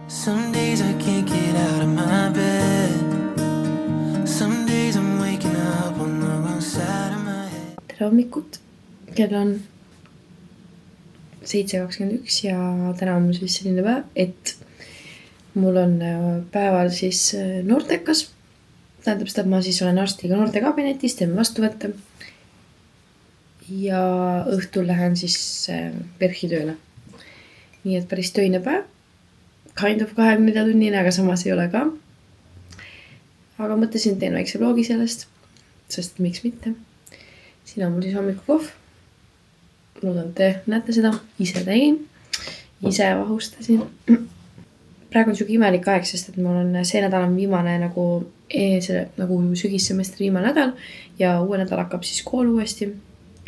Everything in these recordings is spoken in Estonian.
Some days I can't get out of my bed. Some days I'm waking up on the wrong side of my head. Tere hommikut, kell on 7:21 ja täna on mul siis selline päev, et mul on päeval siis noortekas. Tähendab seda, et ma siis olen arstiga noortekabinetis, teeme vastuvõtte. Ja õhtul lähen siis PERH-i tööle. Nii et päris töine päev. Kind of 24 tunnine, aga samas ei ole ka. Aga mõtlesin, teen väikse vlogi sellest, sest miks mitte. Siin on mul siis hommikukohv. Loodan, te näete seda. Ise tegin. Ise vahustasin. Praegu on siuke imelik aeg, sest et mul on see nädal on viimane nagu sügissemestri viimane nädal ja uue nädal hakkab siis kool uuesti.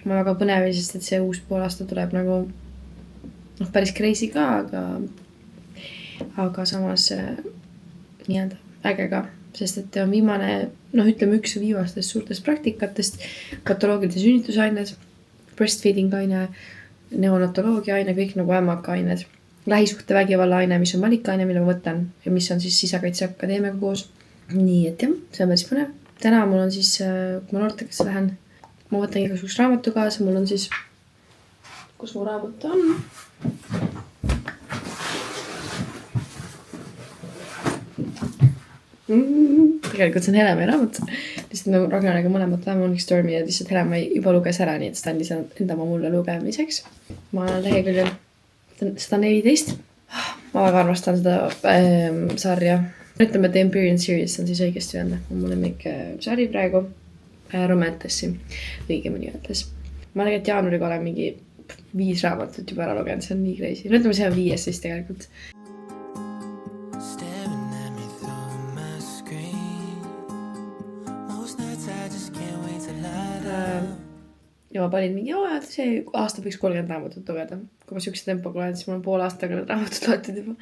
Ma väga põnevil, sest et see uus pool aasta tuleb nagu päris crazy ka, aga samas nii-öelda äge ka, sest et on viimane, ütleme üks viimastest suurtest praktikatest, patoloogiline sünnitusained, breastfeeding aine, neonatoloogia aine, kõik nagu ämmaka ained, lähisuhte vägivalla aine, mis on valikaine, mille ma võtan ja mis on siis Sisekaitse Akadeemiaga koos. Nii, et jah, see on päris põnev. Täna mul on siis, kui ma noortekasse lähen, ma võtan igasugust raamatu kaasa, mul on siis, kus mu raamat on? Tegelikult see on Helemi raamat. Lihtsalt nagu Ragnariga mõlemad Morning Stormi ja lihtsalt Helem juba luges ära, nii et seda andis enda mulle lugemiseks. Ma olen leheküljel 114. Ma väga armastan seda sarja. Ütleme, The Empyrean Series on siis õigesti öelda. Mul on mingi sari praegu. Romantassi õigemini öeldes. Ma tegelikult jaanuariga olen mingi 5 raamatut juba ära lugenud. See on nii crazy. Ütleme, see on 5 siis tegelikult. Ja ma panin mingi, et see aasta võiks 30 raamatut lugeda. Kui ma siukse tempoga olen, siis mul on pool aastaga need raamatut loetud juba.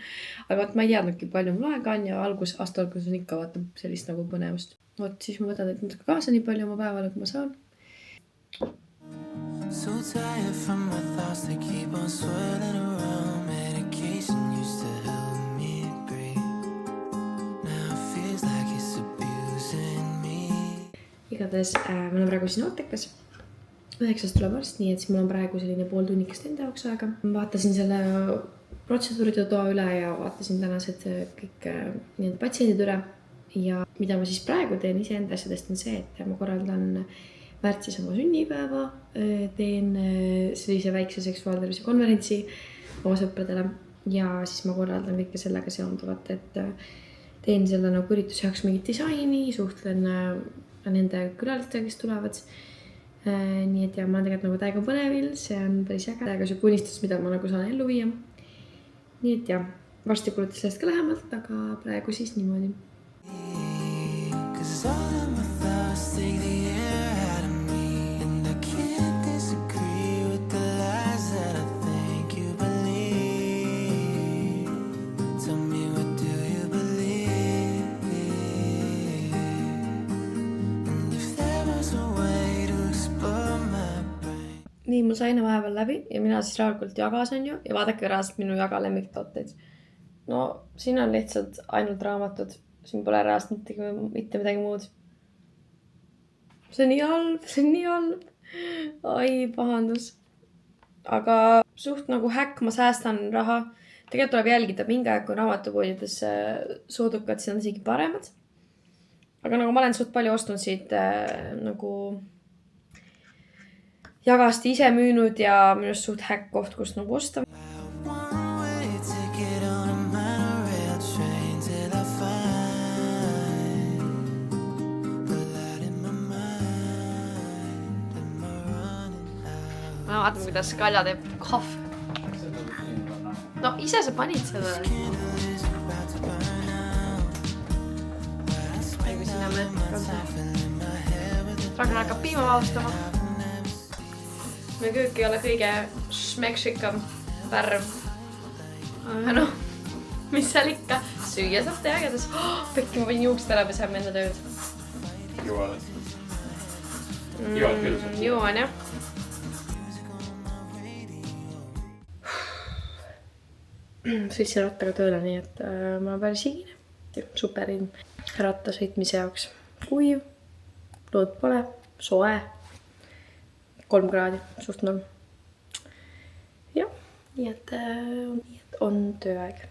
Aga ma ei teadnudki palju mul aega on ja aasta algus on ikka vaata sellist nagu põnevust. Siis ma võtan natuke kaasa nii palju oma päevale, kui ma saan. So tired from my thoughts that keep on swirling around. Medication used to help me breathe. Now it feels like it's abusing me. Igatahes ma olen praegu siin noortekas. 9 tuleb arst, nii et siis mul on praegu selline pool tunnikest enda jaoks aega. Vaatasin selle protseduuride toa üle ja vaatasin tänased kõik patsiendid üle. Ja mida ma siis praegu teen iseenda asjadest on see, et ma korraldan märtsis oma sünnipäeva, teen sellise väikse seksuaaltervise konverentsi oma sõpradele ja siis ma korraldan kõike sellega seonduvat, et teen selle nagu ürituse jaoks mingit disaini, suhtlen nende külalistega, kes tulevad. Nii et ja ma olen tegelikult nagu täiega põnevil, see on päris äge, täiega see unistus, mida ma nagu saan ellu viia. Nii et ja, varsti kuulutas sellest ka lähemalt, aga praegu siis niimoodi. Nii, mul sai enne vahepeal läbi ja mina siis rahulikult jagas on ju ja vaadake reaalselt minu jaga lemmiktooteid. No, siin on lihtsalt ainult raamatud. Siin pole reaalselt mitte midagi muud. See on nii halb. Ai, pahandus. Aga suht nagu häkk, ma säästan raha. Tegelikult tuleb jälgida mingi aeg, kui raamatupoodides soodukad, siis on isegi paremad. Aga nagu ma olen suht palju ostnud siit nagu jagast ise müünud ja minust suht häkk koht, kus nagu osta. Ma vaatan, kuidas Kalja teeb kahv. No ise sa panid seda. Kui sinna me Ragnar hakkab piima vahustama. Meie köök ei ole kõige šmekšikam värv. Aga mis seal ikka? Süüa saab teha ägedas. Pekki ma panin juukst ära pesema enda tööd. Juoled? Juoled küll? Juon, jah. sõitsin rattaga tööle, nii et ma olen päris higine. Superilm rattasõitmise jaoks. Kuiv, lood pole, soe, 3 kraadi, suht norm. Jah, nii et on tööaeg.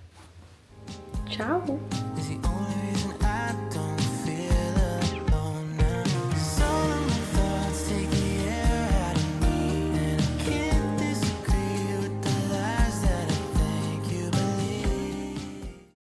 Ciao! Is the only reason